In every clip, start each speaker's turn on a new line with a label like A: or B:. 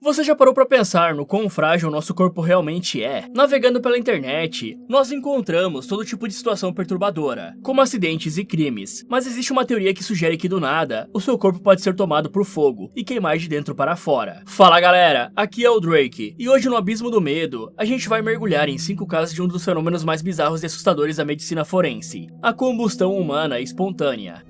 A: Você já parou pra pensar no quão frágil o nosso corpo realmente é? Navegando pela internet, nós encontramos todo tipo de situação perturbadora, como acidentes e crimes, mas existe uma teoria que sugere que do nada, o seu corpo pode ser tomado por fogo e queimar de dentro para fora. Fala galera, aqui é o Drake, e hoje no Abismo do Medo, a gente vai mergulhar em 5 casos de um dos fenômenos mais bizarros e assustadores da medicina forense, a combustão humana espontânea.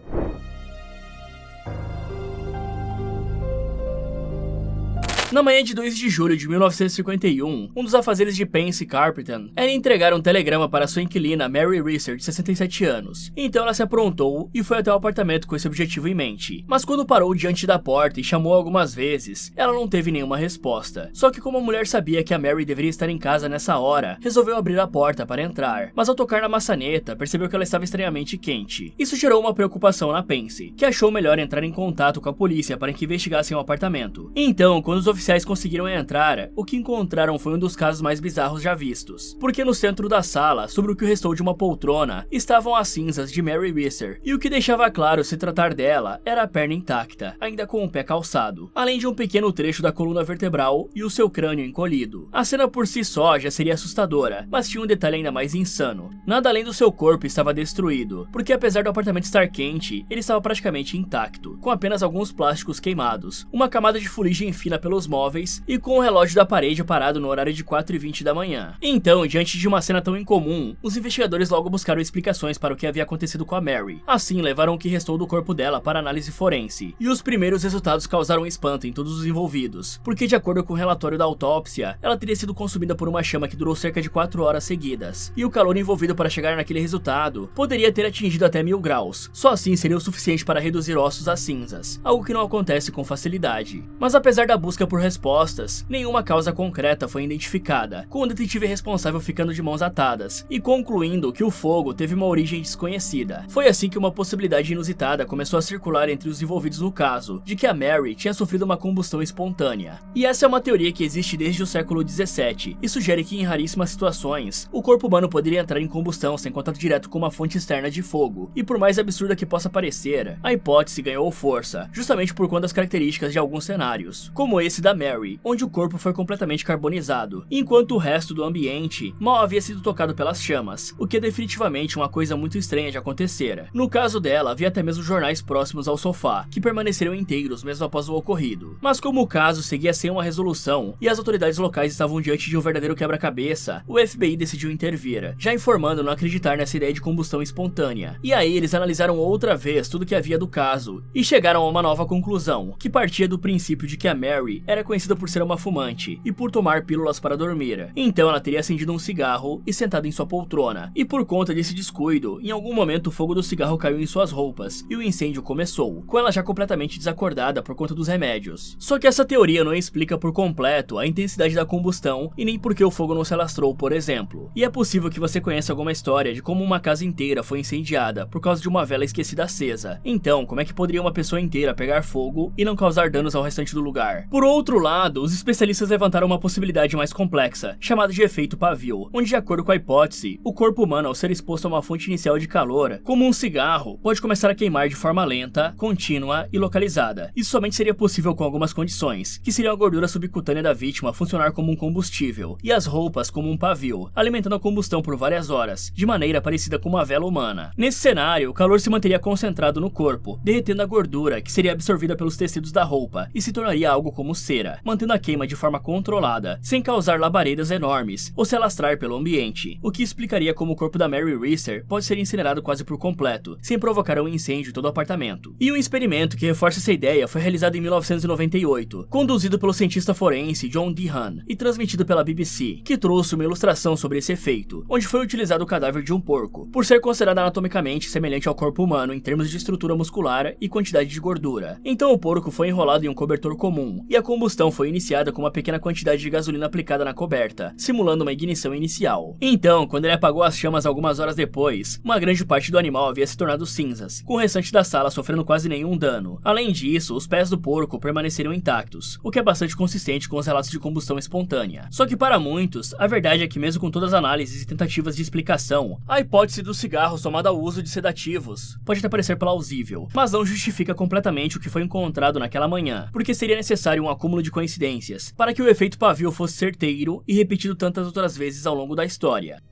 A: Na manhã de 2 de julho de 1951, um dos afazeres de Pense Carpenter era entregar um telegrama para sua inquilina Mary Reeser, de 67 anos. Então ela se aprontou e foi até o apartamento com esse objetivo em mente. Mas quando parou diante da porta e chamou algumas vezes, ela não teve nenhuma resposta. Só que como a mulher sabia que a Mary deveria estar em casa nessa hora, resolveu abrir a porta para entrar. Mas ao tocar na maçaneta, percebeu que ela estava estranhamente quente. Isso gerou uma preocupação na Pense, que achou melhor entrar em contato com a polícia para que investigassem o apartamento. Então, quando os oficiais conseguiram entrar, o que encontraram foi um dos casos mais bizarros já vistos. Porque no centro da sala, sobre o que restou de uma poltrona, estavam as cinzas de Mary Reeser, e o que deixava claro se tratar dela era a perna intacta, ainda com o pé calçado, além de um pequeno trecho da coluna vertebral e o seu crânio encolhido. A cena por si só já seria assustadora, mas tinha um detalhe ainda mais insano. Nada além do seu corpo estava destruído, porque apesar do apartamento estar quente, ele estava praticamente intacto, com apenas alguns plásticos queimados, uma camada de fuligem fina pelos móveis e com o relógio da parede parado no horário de 4h20 da manhã. Então, diante de uma cena tão incomum, os investigadores logo buscaram explicações para o que havia acontecido com a Mary. Assim, levaram o que restou do corpo dela para análise forense, e os primeiros resultados causaram espanto em todos os envolvidos, porque de acordo com o relatório da autópsia, ela teria sido consumida por uma chama que durou cerca de 4 horas seguidas, e o calor envolvido para chegar naquele resultado poderia ter atingido até 1000 graus. Só assim seria o suficiente para reduzir ossos a cinzas, algo que não acontece com facilidade. Mas apesar da busca por respostas, nenhuma causa concreta foi identificada, com o detetive responsável ficando de mãos atadas e concluindo que o fogo teve uma origem desconhecida. Foi assim que uma possibilidade inusitada começou a circular entre os envolvidos no caso, de que a Mary tinha sofrido uma combustão espontânea. E essa é uma teoria que existe desde o século 17 e sugere que em raríssimas situações, o corpo humano poderia entrar em combustão sem contato direto com uma fonte externa de fogo. E por mais absurda que possa parecer, a hipótese ganhou força, justamente por conta das características de alguns cenários, como esse da Mary, onde o corpo foi completamente carbonizado, enquanto o resto do ambiente mal havia sido tocado pelas chamas, o que é definitivamente uma coisa muito estranha de acontecer. No caso dela, havia até mesmo jornais próximos ao sofá, que permaneceram inteiros mesmo após o ocorrido. Mas como o caso seguia sem uma resolução, e as autoridades locais estavam diante de um verdadeiro quebra-cabeça, o FBI decidiu intervir, já informando não acreditar nessa ideia de combustão espontânea. E aí eles analisaram outra vez tudo que havia do caso, e chegaram a uma nova conclusão, que partia do princípio de que a Mary era conhecida por ser uma fumante e por tomar pílulas para dormir. Então ela teria acendido um cigarro e sentado em sua poltrona. E por conta desse descuido, em algum momento o fogo do cigarro caiu em suas roupas e o incêndio começou, com ela já completamente desacordada por conta dos remédios. Só que essa teoria não explica por completo a intensidade da combustão e nem por que o fogo não se alastrou, por exemplo. E é possível que você conheça alguma história de como uma casa inteira foi incendiada por causa de uma vela esquecida acesa. Então, como é que poderia uma pessoa inteira pegar fogo e não causar danos ao restante do lugar? Por outro lado, os especialistas levantaram uma possibilidade mais complexa, chamada de efeito pavio, onde de acordo com a hipótese, o corpo humano ao ser exposto a uma fonte inicial de calor, como um cigarro, pode começar a queimar de forma lenta, contínua e localizada. Isso somente seria possível com algumas condições, que seriam a gordura subcutânea da vítima funcionar como um combustível, e as roupas como um pavio, alimentando a combustão por várias horas, de maneira parecida com uma vela humana. Nesse cenário, o calor se manteria concentrado no corpo, derretendo a gordura que seria absorvida pelos tecidos da roupa e se tornaria algo como cera, mantendo a queima de forma controlada, sem causar labaredas enormes ou se alastrar pelo ambiente, o que explicaria como o corpo da Mary Reeser pode ser incinerado quase por completo, sem provocar um incêndio em todo o apartamento. E um experimento que reforça essa ideia foi realizado em 1998, conduzido pelo cientista forense John Deehan e transmitido pela BBC, que trouxe uma ilustração sobre esse efeito, onde foi utilizado o cadáver de um porco, por ser considerado anatomicamente semelhante ao corpo humano em termos de estrutura muscular e quantidade de gordura. Então o porco foi enrolado em um cobertor comum, e a combustão foi iniciada com uma pequena quantidade de gasolina aplicada na coberta, simulando uma ignição inicial. Então, quando ele apagou as chamas algumas horas depois, uma grande parte do animal havia se tornado cinzas, com o restante da sala sofrendo quase nenhum dano. Além disso, os pés do porco permaneceram intactos, o que é bastante consistente com os relatos de combustão espontânea. Só que para muitos, a verdade é que mesmo com todas as análises e tentativas de explicação, a hipótese do cigarro somada ao uso de sedativos pode até parecer plausível, mas não justifica completamente o que foi encontrado naquela manhã, porque seria necessário um acúmulo acúmulo de coincidências, para que o efeito pavio fosse certeiro e repetido tantas outras vezes ao longo da história.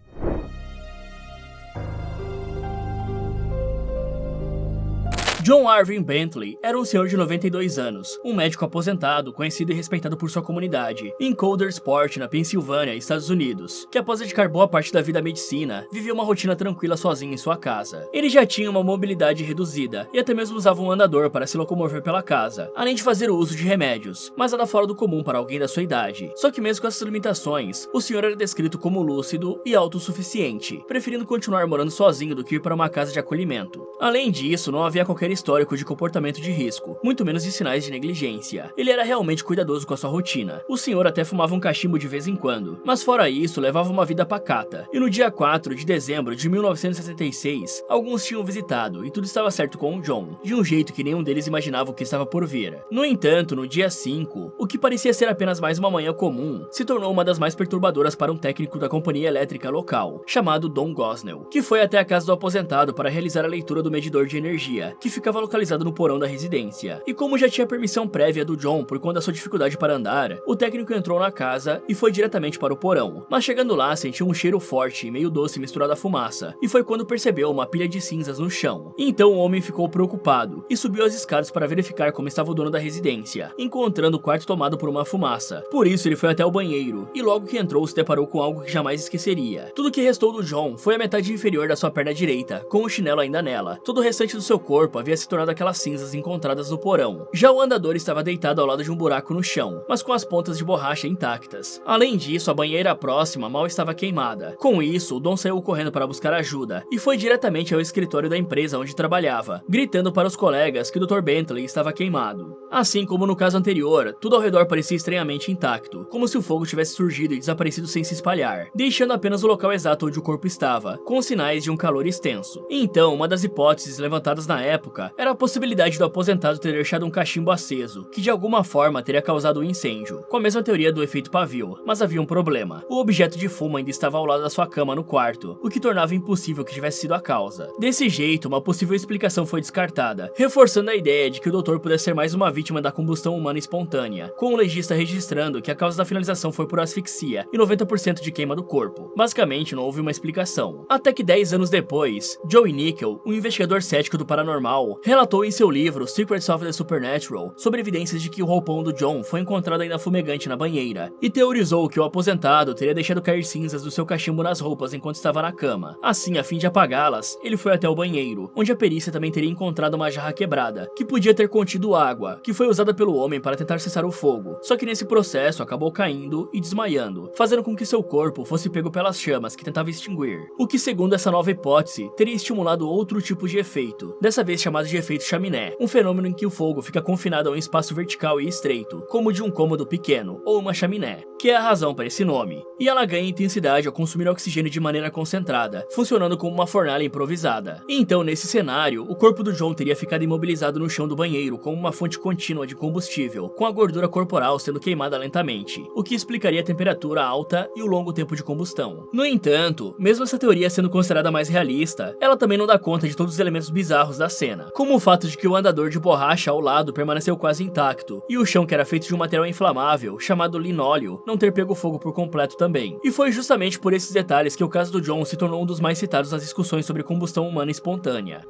A: John Arvin Bentley era um senhor de 92 anos, um médico aposentado, conhecido e respeitado por sua comunidade, em Coudersport, na Pensilvânia, Estados Unidos, que após dedicar boa parte da vida à medicina, vivia uma rotina tranquila sozinho em sua casa. Ele já tinha uma mobilidade reduzida, e até mesmo usava um andador para se locomover pela casa, além de fazer o uso de remédios, mas nada fora do comum para alguém da sua idade. Só que mesmo com essas limitações, o senhor era descrito como lúcido e autossuficiente, preferindo continuar morando sozinho do que ir para uma casa de acolhimento. Além disso, não havia qualquer histórico de comportamento de risco, muito menos de sinais de negligência. Ele era realmente cuidadoso com a sua rotina. O senhor até fumava um cachimbo de vez em quando, mas fora isso, levava uma vida pacata. E no dia 4 de dezembro de 1966, alguns tinham visitado e tudo estava certo com o John, de um jeito que nenhum deles imaginava o que estava por vir. No entanto, no dia 5, o que parecia ser apenas mais uma manhã comum, se tornou uma das mais perturbadoras para um técnico da companhia elétrica local, chamado Don Gosnell, que foi até a casa do aposentado para realizar a leitura do medidor de energia, que ficava localizado no porão da residência. E como já tinha permissão prévia do John por conta da sua dificuldade para andar, o técnico entrou na casa e foi diretamente para o porão. Mas chegando lá, sentiu um cheiro forte e meio doce misturado à fumaça, e foi quando percebeu uma pilha de cinzas no chão. Então o homem ficou preocupado e subiu as escadas para verificar como estava o dono da residência, encontrando o quarto tomado por uma fumaça. Por isso ele foi até o banheiro, e logo que entrou se deparou com algo que jamais esqueceria. Tudo que restou do John foi a metade inferior da sua perna direita, com o chinelo ainda nela. Todo o restante do seu corpo havia se tornado aquelas cinzas encontradas no porão. Já o andador estava deitado ao lado de um buraco no chão, mas com as pontas de borracha intactas. Além disso, a banheira próxima mal estava queimada. Com isso, o Don saiu correndo para buscar ajuda e foi diretamente ao escritório da empresa onde trabalhava, gritando para os colegas que o Dr. Bentley estava queimado. Assim como no caso anterior, tudo ao redor parecia estranhamente intacto, como se o fogo tivesse surgido e desaparecido sem se espalhar, deixando apenas o local exato onde o corpo estava, com sinais de um calor extenso. Então, uma das hipóteses levantadas na época era a possibilidade do aposentado ter deixado um cachimbo aceso, que de alguma forma teria causado um incêndio, com a mesma teoria do efeito pavio, mas havia um problema. O objeto de fumo ainda estava ao lado da sua cama no quarto, o que tornava impossível que tivesse sido a causa. Desse jeito, uma possível explicação foi descartada, reforçando a ideia de que o doutor pudesse ser mais uma vítima da combustão humana espontânea, com o legista registrando que a causa da finalização foi por asfixia e 90% de queima do corpo. Basicamente, não houve uma explicação. Até que 10 anos depois, Joey Nickel, um investigador cético do paranormal, relatou em seu livro Secrets of the Supernatural sobre evidências de que o roupão do John foi encontrado ainda fumegante na banheira, e teorizou que o aposentado teria deixado cair cinzas do seu cachimbo nas roupas enquanto estava na cama. Assim, a fim de apagá-las, ele foi até o banheiro, onde a perícia também teria encontrado uma jarra quebrada, que podia ter contido água, que foi usada pelo homem para tentar cessar o fogo, só que nesse processo acabou caindo e desmaiando, fazendo com que seu corpo fosse pego pelas chamas que tentava extinguir, o que, segundo essa nova hipótese, teria estimulado outro tipo de efeito, dessa vez chamado de efeito chaminé, um fenômeno em que o fogo fica confinado a um espaço vertical e estreito, como de um cômodo pequeno, ou uma chaminé, que é a razão para esse nome, e ela ganha intensidade ao consumir oxigênio de maneira concentrada, funcionando como uma fornalha improvisada. Então, nesse cenário, o corpo do John teria ficado imobilizado no chão do banheiro como uma fonte contínua de combustível, com a gordura corporal sendo queimada lentamente, o que explicaria a temperatura alta e o longo tempo de combustão. No entanto, mesmo essa teoria sendo considerada mais realista, ela também não dá conta de todos os elementos bizarros da cena, como o fato de que o andador de borracha ao lado permaneceu quase intacto, e o chão, que era feito de um material inflamável, chamado linóleo, não ter pego fogo por completo também. E foi justamente por esses detalhes que o caso do John se tornou um dos mais citados nas discussões sobre combustão humana espontânea.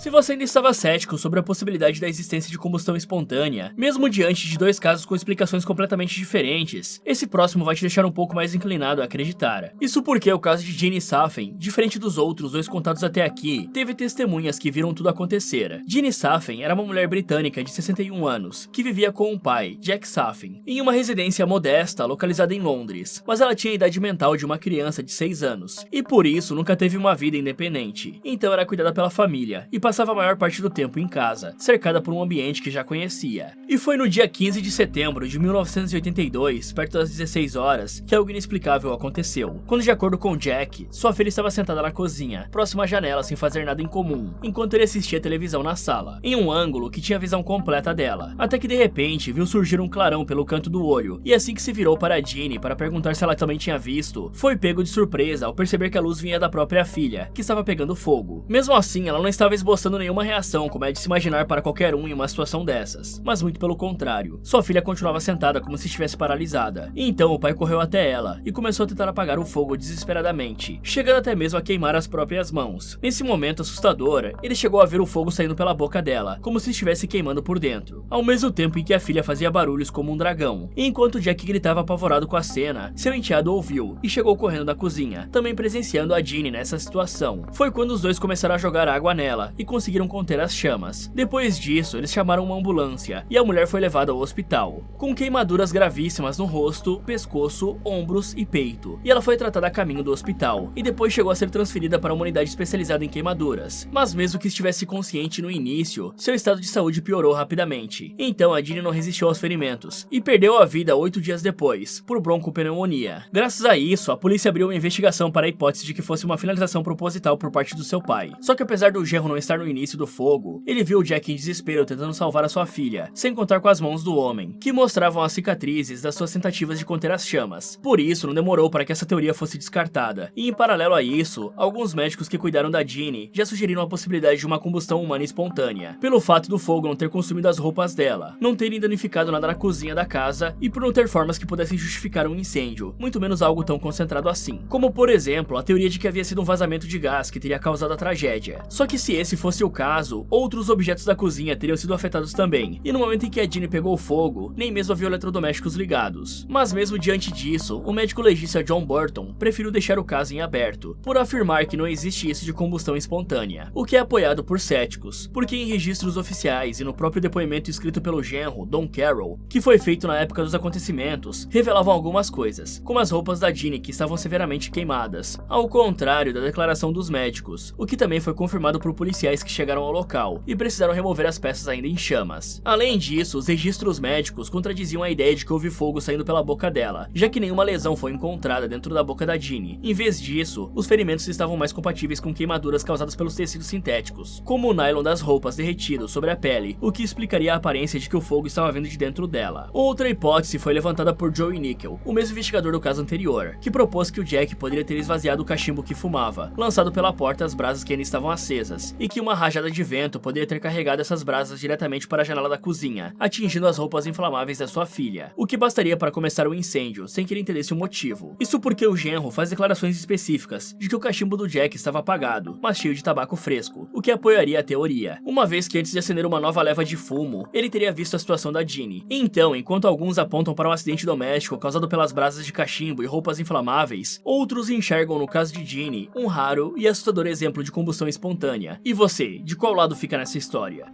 A: Se você ainda estava cético sobre a possibilidade da existência de combustão espontânea, mesmo diante de dois casos com explicações completamente diferentes, esse próximo vai te deixar um pouco mais inclinado a acreditar. Isso porque o caso de Jeanne Saffen, diferente dos outros dois contados até aqui, teve testemunhas que viram tudo acontecer. Jeanne Saffen era uma mulher britânica de 61 anos, que vivia com o pai, Jack Saffen, em uma residência modesta localizada em Londres, mas ela tinha a idade mental de uma criança de 6 anos, e por isso nunca teve uma vida independente, então era cuidada pela família, e passava a maior parte do tempo em casa, cercada por um ambiente que já conhecia. E foi no dia 15 de setembro de 1982, perto das 16 horas, que algo inexplicável aconteceu. Quando, de acordo com Jack, sua filha estava sentada na cozinha, próxima à janela sem fazer nada em comum, enquanto ele assistia televisão na sala, em um ângulo que tinha visão completa dela, até que de repente viu surgir um clarão pelo canto do olho, e assim que se virou para Jeanne para perguntar se ela também tinha visto, foi pego de surpresa ao perceber que a luz vinha da própria filha, que estava pegando fogo. Mesmo assim, ela não estava esboçando mostrando nenhuma reação, como é de se imaginar para qualquer um em uma situação dessas, mas muito pelo contrário. Sua filha continuava sentada como se estivesse paralisada, e então o pai correu até ela e começou a tentar apagar o fogo desesperadamente, chegando até mesmo a queimar as próprias mãos. Nesse momento assustador, ele chegou a ver o fogo saindo pela boca dela, como se estivesse queimando por dentro, ao mesmo tempo em que a filha fazia barulhos como um dragão. E enquanto Jack gritava apavorado com a cena, seu enteado ouviu e chegou correndo da cozinha, também presenciando a Ginny nessa situação. Foi quando os dois começaram a jogar água nela e conseguiram conter as chamas. Depois disso, eles chamaram uma ambulância e a mulher foi levada ao hospital, com queimaduras gravíssimas no rosto, pescoço, ombros e peito, e ela foi tratada a caminho do hospital, e depois chegou a ser transferida para uma unidade especializada em queimaduras. Mas mesmo que estivesse consciente no início, seu estado de saúde piorou rapidamente. Então a Ginny não resistiu aos ferimentos e perdeu a vida 8 dias depois, por broncopneumonia. Graças a isso, a polícia abriu uma investigação para a hipótese de que fosse uma finalização proposital por parte do seu pai. Só que apesar do genro não estar no início do fogo, ele viu Jack em desespero tentando salvar a sua filha, sem contar com as mãos do homem, que mostravam as cicatrizes das suas tentativas de conter as chamas. Por isso, não demorou para que essa teoria fosse descartada. E em paralelo a isso, alguns médicos que cuidaram da Ginny já sugeriram a possibilidade de uma combustão humana espontânea, pelo fato do fogo não ter consumido as roupas dela, não terem danificado nada na cozinha da casa e por não ter formas que pudessem justificar um incêndio, muito menos algo tão concentrado assim. Como por exemplo, a teoria de que havia sido um vazamento de gás que teria causado a tragédia. Só que se esse fosse o caso, outros objetos da cozinha teriam sido afetados também, e no momento em que a Ginny pegou fogo, nem mesmo havia eletrodomésticos ligados. Mas mesmo diante disso, o médico legista John Burton preferiu deixar o caso em aberto, por afirmar que não existe isso de combustão espontânea, o que é apoiado por céticos, porque em registros oficiais e no próprio depoimento escrito pelo genro, Don Carroll, que foi feito na época dos acontecimentos, revelavam algumas coisas, como as roupas da Ginny que estavam severamente queimadas, ao contrário da declaração dos médicos, o que também foi confirmado por policiais que chegaram ao local e precisaram remover as peças ainda em chamas. Além disso, os registros médicos contradiziam a ideia de que houve fogo saindo pela boca dela, já que nenhuma lesão foi encontrada dentro da boca da Ginny. Em vez disso, os ferimentos estavam mais compatíveis com queimaduras causadas pelos tecidos sintéticos, como o nylon das roupas derretido sobre a pele, o que explicaria a aparência de que o fogo estava vindo de dentro dela. Outra hipótese foi levantada por Joey Nickel, o mesmo investigador do caso anterior, que propôs que o Jack poderia ter esvaziado o cachimbo que fumava, lançado pela porta as brasas que ainda estavam acesas, e que uma rajada de vento poderia ter carregado essas brasas diretamente para a janela da cozinha, atingindo as roupas inflamáveis da sua filha, o que bastaria para começar o incêndio, sem que ele entendesse o motivo. Isso porque o genro faz declarações específicas de que o cachimbo do Jack estava apagado, mas cheio de tabaco fresco, o que apoiaria a teoria, uma vez que antes de acender uma nova leva de fumo, ele teria visto a situação da Ginny. Então, enquanto alguns apontam para um acidente doméstico causado pelas brasas de cachimbo e roupas inflamáveis, outros enxergam no caso de Ginny um raro e assustador exemplo de combustão espontânea. E você, de qual lado fica nessa história?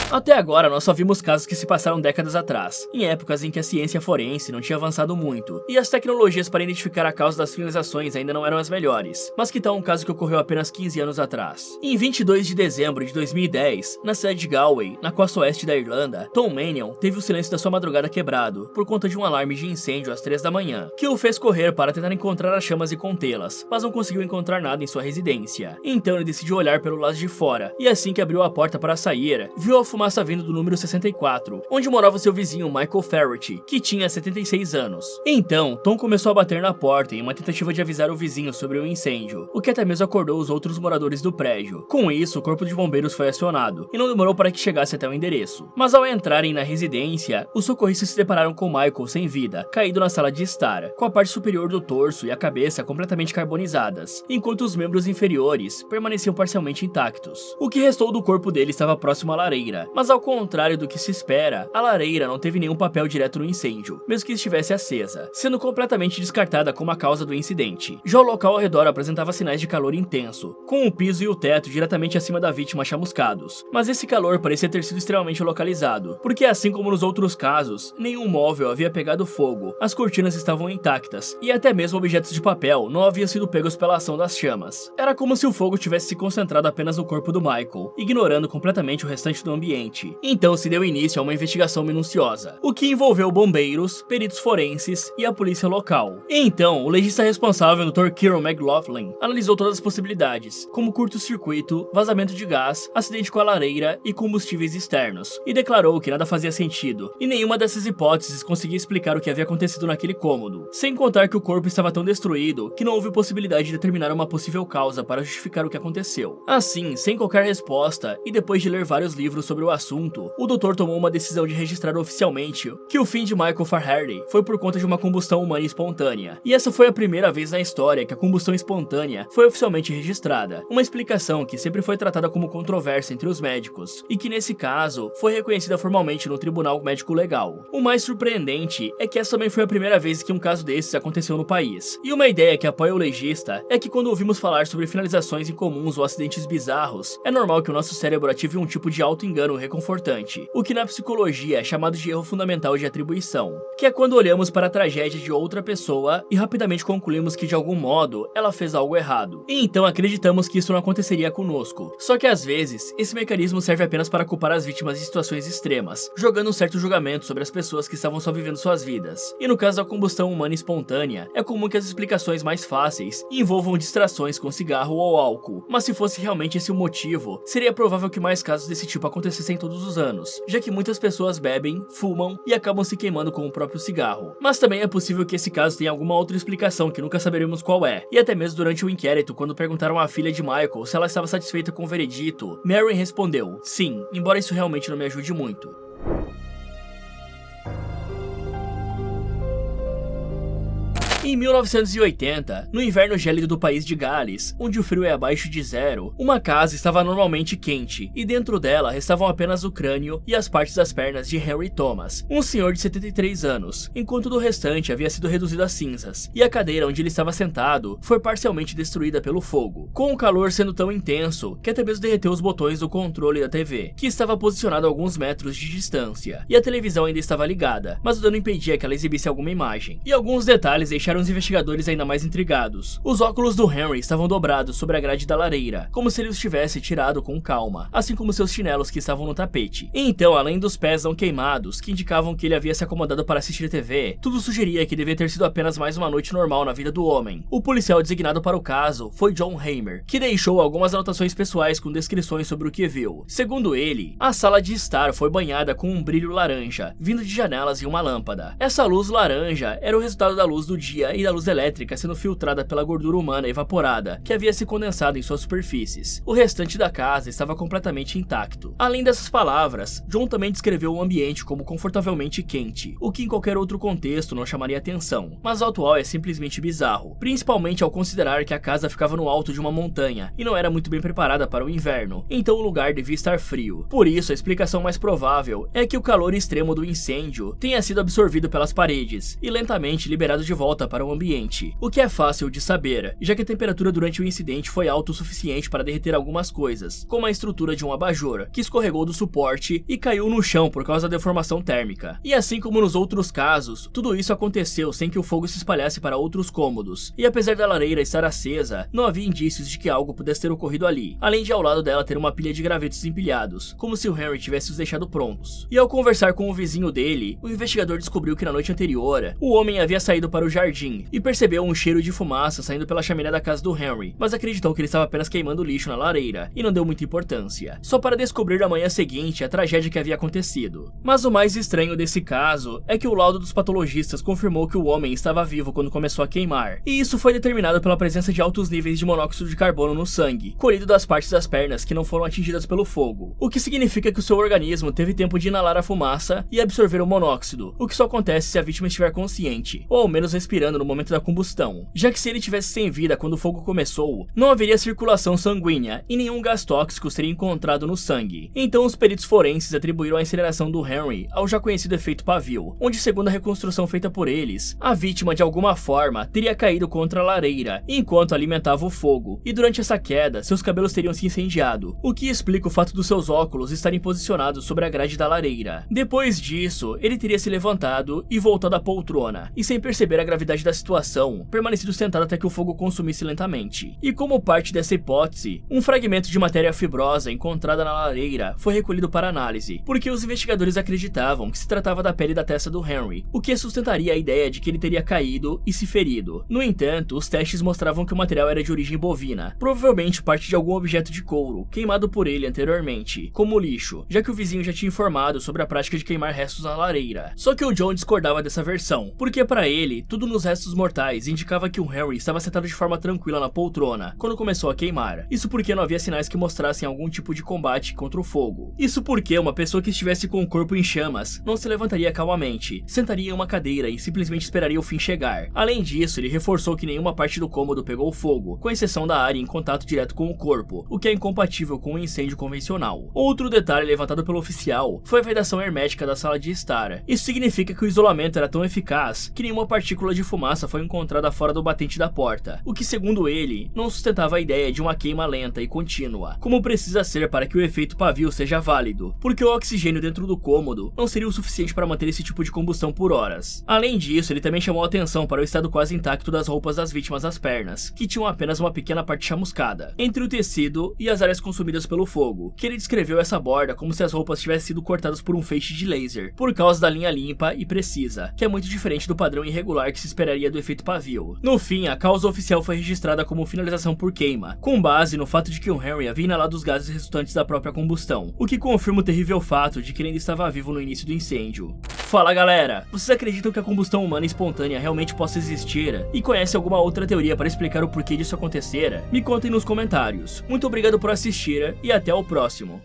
A: Até agora, nós só vimos casos que se passaram décadas atrás, em épocas em que a ciência forense não tinha avançado muito, e as tecnologias para identificar a causa das finalizações ainda não eram as melhores. Mas que tal um caso que ocorreu apenas 15 anos atrás? Em 22 de dezembro de 2010, na cidade de Galway, na costa oeste da Irlanda, Tom Mannion teve o silêncio da sua madrugada quebrado, por conta de um alarme de incêndio às 3 da manhã, que o fez correr para tentar encontrar as chamas e contê-las, mas não conseguiu encontrar nada em sua residência. Então ele decidiu olhar pelo lado de fora, e assim que abriu a porta para sair, viu a fumaça vindo do número 64, onde morava seu vizinho Michael Ferretti, que tinha 76 anos. Então, Tom começou a bater na porta em uma tentativa de avisar o vizinho sobre o incêndio, o que até mesmo acordou os outros moradores do prédio. Com isso, o corpo de bombeiros foi acionado, e não demorou para que chegasse até o endereço. Mas ao entrarem na residência, os socorristas se depararam com Michael sem vida, caído na sala de estar, com a parte superior do torso e a cabeça completamente carbonizadas, enquanto os membros inferiores permaneciam parcialmente intactos. O que restou do corpo dele estava próximo à lareira, mas ao contrário do que se espera, a lareira não teve nenhum papel direto no incêndio, mesmo que estivesse acesa, sendo completamente descartada como a causa do incidente. Já o local ao redor apresentava sinais de calor intenso, com o piso e o teto diretamente acima da vítima chamuscados, mas esse calor parecia ter sido extremamente localizado, porque assim como nos outros casos, nenhum móvel havia pegado fogo, as cortinas estavam intactas, e até mesmo objetos de papel não haviam sido pegos pela ação das chamas. Era como se o fogo tivesse se concentrado apenas no corpo do Michael, ignorando completamente o restante do ambiente. suficiente. Então se deu início a uma investigação minuciosa, o que envolveu bombeiros, peritos forenses e a polícia local. Então, o legista responsável, Dr. Kieran McLaughlin, analisou todas as possibilidades, como curto-circuito, vazamento de gás, acidente com a lareira e combustíveis externos, e declarou que nada fazia sentido, e nenhuma dessas hipóteses conseguia explicar o que havia acontecido naquele cômodo, sem contar que o corpo estava tão destruído que não houve possibilidade de determinar uma possível causa para justificar o que aconteceu. Assim, sem qualquer resposta, e depois de ler vários livros sobre o assunto, o doutor tomou uma decisão de registrar oficialmente que o fim de Michael Farhardy foi por conta de uma combustão humana espontânea, e essa foi a primeira vez na história que a combustão espontânea foi oficialmente registrada, uma explicação que sempre foi tratada como controversa entre os médicos, e que nesse caso foi reconhecida formalmente no Tribunal Médico Legal. O mais surpreendente é que essa também foi a primeira vez que um caso desses aconteceu no país, e uma ideia que apoia o legista é que quando ouvimos falar sobre finalizações incomuns ou acidentes bizarros, é normal que o nosso cérebro ative um tipo de auto-engano reconfortante, o que na psicologia é chamado de erro fundamental de atribuição, que é quando olhamos para a tragédia de outra pessoa e rapidamente concluímos que de algum modo ela fez algo errado, e então acreditamos que isso não aconteceria conosco. Só que às vezes, esse mecanismo serve apenas para culpar as vítimas de situações extremas, jogando um certo julgamento sobre as pessoas que estavam só vivendo suas vidas. E no caso da combustão humana espontânea, é comum que as explicações mais fáceis envolvam distrações com cigarro ou álcool, mas se fosse realmente esse o motivo, seria provável que mais casos desse tipo acontecessem todos os anos, já que muitas pessoas bebem, fumam e acabam se queimando com o próprio cigarro. Mas também é possível que esse caso tenha alguma outra explicação que nunca saberemos qual é, e até mesmo durante o inquérito, quando perguntaram à filha de Michael se ela estava satisfeita com o veredito, Mary respondeu: sim, embora isso realmente não me ajude muito. Em 1980, no inverno gélido do país de Gales, onde o frio é abaixo de zero, uma casa estava normalmente quente, e dentro dela restavam apenas o crânio e as partes das pernas de Henry Thomas, um senhor de 73 anos, enquanto do restante havia sido reduzido a cinzas, e a cadeira onde ele estava sentado foi parcialmente destruída pelo fogo, com o calor sendo tão intenso que até mesmo derreteu os botões do controle da TV, que estava posicionado a alguns metros de distância, e a televisão ainda estava ligada, mas o dano impedia que ela exibisse alguma imagem, e alguns detalhes deixaram os investigadores ainda mais intrigados. Os óculos do Henry estavam dobrados sobre a grade da lareira, como se ele os tivesse tirado com calma, assim como seus chinelos que estavam no tapete. E então, além dos pés não queimados, que indicavam que ele havia se acomodado para assistir TV, tudo sugeria que devia ter sido apenas mais uma noite normal na vida do homem. O policial designado para o caso foi John Hamer, que deixou algumas anotações pessoais com descrições sobre o que viu. Segundo ele, a sala de estar foi banhada com um brilho laranja, vindo de janelas e uma lâmpada. Essa luz laranja era o resultado da luz do dia e da luz elétrica sendo filtrada pela gordura humana evaporada, que havia se condensado em suas superfícies. O restante da casa estava completamente intacto. Além dessas palavras, John também descreveu o ambiente como confortavelmente quente, o que em qualquer outro contexto não chamaria atenção, mas o atual é simplesmente bizarro, principalmente ao considerar que a casa ficava no alto de uma montanha e não era muito bem preparada para o inverno, então o lugar devia estar frio. Por isso, a explicação mais provável é que o calor extremo do incêndio tenha sido absorvido pelas paredes e lentamente liberado de volta para o ambiente, o que é fácil de saber, já que a temperatura durante o incidente foi alta o suficiente para derreter algumas coisas, como a estrutura de um abajur, que escorregou do suporte e caiu no chão por causa da deformação térmica. E assim como nos outros casos, tudo isso aconteceu sem que o fogo se espalhasse para outros cômodos, e apesar da lareira estar acesa, não havia indícios de que algo pudesse ter ocorrido ali, além de ao lado dela ter uma pilha de gravetos empilhados, como se o Henry tivesse os deixado prontos. E ao conversar com o vizinho dele, o investigador descobriu que na noite anterior, o homem havia saído para o jardim e percebeu um cheiro de fumaça saindo pela chaminé da casa do Henry, mas acreditou que ele estava apenas queimando lixo na lareira e não deu muita importância, só para descobrir na manhã seguinte a tragédia que havia acontecido. Mas o mais estranho desse caso é que o laudo dos patologistas confirmou que o homem estava vivo quando começou a queimar, e isso foi determinado pela presença de altos níveis de monóxido de carbono no sangue, colhido das partes das pernas que não foram atingidas pelo fogo, o que significa que o seu organismo teve tempo de inalar a fumaça e absorver o monóxido, o que só acontece se a vítima estiver consciente, ou ao menos respirando no momento da combustão, já que se ele tivesse sem vida quando o fogo começou, não haveria circulação sanguínea e nenhum gás tóxico seria encontrado no sangue. Então os peritos forenses atribuíram a incineração do Henry ao já conhecido efeito pavio, onde segundo a reconstrução feita por eles, a vítima de alguma forma teria caído contra a lareira enquanto alimentava o fogo, e durante essa queda seus cabelos teriam se incendiado, o que explica o fato dos seus óculos estarem posicionados sobre a grade da lareira. Depois disso, ele teria se levantado e voltado à poltrona, e sem perceber a gravidade da situação, permanecido sentado até que o fogo consumisse lentamente. E como parte dessa hipótese, um fragmento de matéria fibrosa encontrada na lareira foi recolhido para análise, porque os investigadores acreditavam que se tratava da pele da testa do Henry, o que sustentaria a ideia de que ele teria caído e se ferido. No entanto, os testes mostravam que o material era de origem bovina, provavelmente parte de algum objeto de couro, queimado por ele anteriormente, como lixo, já que o vizinho já tinha informado sobre a prática de queimar restos na lareira. Só que o John discordava dessa versão, porque para ele, tudo nos restos mortais indicava que o Henry estava sentado de forma tranquila na poltrona, quando começou a queimar. Isso porque não havia sinais que mostrassem algum tipo de combate contra o fogo. Isso porque uma pessoa que estivesse com o corpo em chamas não se levantaria calmamente, sentaria em uma cadeira e simplesmente esperaria o fim chegar. Além disso, ele reforçou que nenhuma parte do cômodo pegou fogo, com exceção da área em contato direto com o corpo, o que é incompatível com um incêndio convencional. Outro detalhe levantado pelo oficial foi a vedação hermética da sala de estar. Isso significa que o isolamento era tão eficaz que nenhuma partícula de fumaça foi encontrada fora do batente da porta, o que, segundo ele, não sustentava a ideia de uma queima lenta e contínua, como precisa ser para que o efeito pavio seja válido, porque o oxigênio dentro do cômodo não seria o suficiente para manter esse tipo de combustão por horas. Além disso, ele também chamou a atenção para o estado quase intacto das roupas das vítimas às pernas, que tinham apenas uma pequena parte chamuscada, entre o tecido e as áreas consumidas pelo fogo, que ele descreveu essa borda como se as roupas tivessem sido cortadas por um feixe de laser, por causa da linha limpa e precisa, que é muito diferente do padrão irregular que se esperaria do efeito pavio. No fim, a causa oficial foi registrada como finalização por queima, com base no fato de que o Henry havia inalado os gases resultantes da própria combustão, o que confirma o terrível fato de que ele ainda estava vivo no início do incêndio. Fala galera, vocês acreditam que a combustão humana espontânea realmente possa existir? E conhecem alguma outra teoria para explicar o porquê disso acontecer? Me contem nos comentários. Muito obrigado por assistir e até o próximo.